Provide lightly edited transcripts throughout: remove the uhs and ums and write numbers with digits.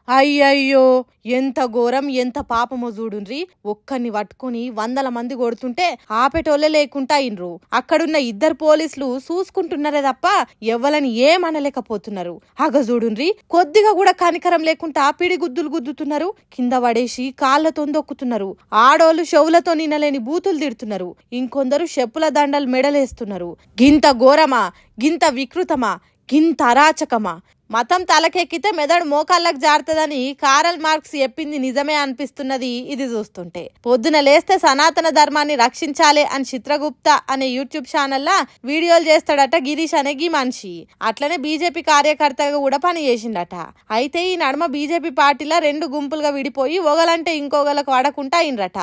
అయ్యయ్యో ఎంత ఘోరం ఎంత పాపమో చూడుండ్రి. ఒక్కరిని పట్టుకుని 100 మంది కొడుతుంటే ఆపేటోళ్ళే లేకుండా అయినరు. అక్కడున్న 2 పోలీసులు చూసుకుంటున్నారే తప్ప ఎవ్వలని ఏమనలేకపోతున్నారు. అగ చూడుండ్రి, కొద్దిగా కూడా కనికరం లేకుండా పిడి గుద్దులు గుద్దుతున్నారు, కింద పడేసి కాళ్లతో దొక్కుతున్నారు. ఆడోళ్ళు చెవులతో నినలేని బూతులు తిడుతున్నారు, ఇంకొందరు చెప్పుల దండలు మెడలేస్తున్నారు. గింత ఘోరమా, గింత వికృతమా, గింత అరాచకమా? మతం తలకెక్కితే మెదడు మోకాళ్ళకు జారుతుందని కారల్ మార్క్స్ చెప్పింది నిజమే అనిపిస్తున్నది ఇది చూస్తుంటే. పొద్దున లేస్తే సనాతన ధర్మాన్ని రక్షించాలి అని చిత్రగుప్త అనే యూట్యూబ్ ఛానల్లా వీడియోలు చేస్తాడట గిరీష్ అనే గీ మనిషి. అట్లనే బీజేపీ కార్యకర్తగా కూడా పని చేసిండట. అయితే ఈ నడుమ బీజేపీ పార్టీలో 2 గుంపులుగా విడిపోయి ఒకలంటే ఇంకొకలకు వాడకుండా అయినరట.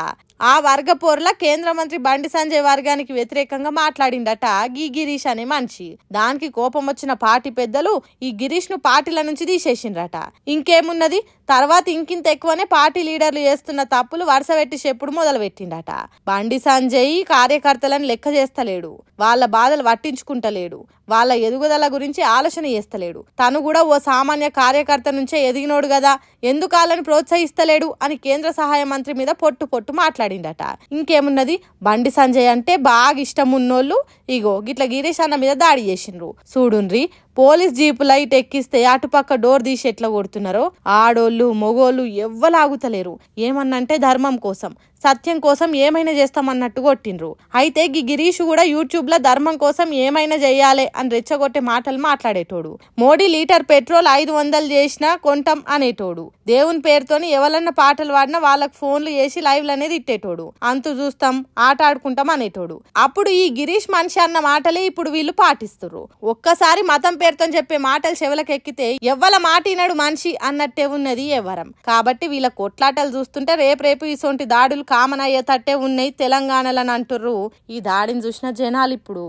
ఆ వర్గ పోరుల కేంద్ర మంత్రి బండి సంజయ్ వర్గానికి వ్యతిరేకంగా మాట్లాడిండట గీ గిరీష్ అనే మనిషి. దానికి కోపం వచ్చిన పార్టీ పెద్దలు ఈ గిరీష్ ను పార్టీల నుంచి తీసేసిండ్రట. ఇంకేమున్నది, తర్వాత ఇంకింత ఎక్కువనే పార్టీ లీడర్లు చేస్తున్న తప్పులు వరుస పెట్టి చెప్పుడు మొదలు పెట్టిండట. బండి సంజయ్ కార్యకర్తలను లెక్క చేస్తలేడు, వాళ్ళ బాధలు పట్టించుకుంటలేడు, వాళ్ళ ఎదుగుదల గురించి ఆలోచన చేస్తలేడు. తను కూడా ఓ సామాన్య కార్యకర్త నుంచే ఎదిగినోడు కదా, ఎందుకు వాళ్ళని ప్రోత్సహిస్తలేడు అని కేంద్ర సహాయ మంత్రి మీద పొట్టు మాట్లాడిండట. ఇంకేమున్నది, బండి సంజయ్ అంటే బాగా ఇష్టం ఉన్నోళ్ళు ఇగో గిట్ల గిరీష్ అన్న మీద దాడి చేసిండ్రు. చూడుండ్రి, పోలీస్ జీపు లైట్ ఎక్కిస్తే అటుపక్క డోర్ తీసి ఎట్లా కొడుతున్నారో. ఆడోళ్ళు మొగోళ్ళు ఎవ్వలాగుతలేరు. ఏమన్నంటే ధర్మం కోసం సత్యం కోసం ఏమైనా చేస్తామన్నట్టు కొట్టిండ్రు. అయితే గిరీష్ కూడా యూట్యూబ్ లో ధర్మం కోసం ఏమైనా చెయ్యాలి అని రెచ్చగొట్టే మాటలు మాట్లాడేటోడు. మోడీ లీటర్ పెట్రోల్ 500 చేసినా కొంటాం అనేటోడు. దేవుని పేరుతోని ఎవరన్నా పాటలు పాడినా వాళ్ళకు ఫోన్లు చేసి లైవ్లు అనేది ఇట్టేటోడు. అంతు చూస్తాం ఆట ఆడుకుంటాం అనేటోడు. అప్పుడు ఈ గిరీష్ మనిషి అన్న మాటలే ఇప్పుడు వీళ్ళు పాటిస్తుర్రు. ఒక్కసారి మతం పేరుతో చెప్పే మాటలు చెవులకెక్కితే ఎవ్వల మాట ఈనాడు మనిషి అన్నట్టే ఉన్నది ఎవరం. కాబట్టి వీళ్ళ కొట్లాటలు చూస్తుంటే రేపు ఇసొంటి దాడులు కామన్ అయ్యేటట్టే ఉన్నాయి తెలంగాణలో అంటుర్రు. ఈ దాడిని చూసిన జనాలు ఇప్పుడు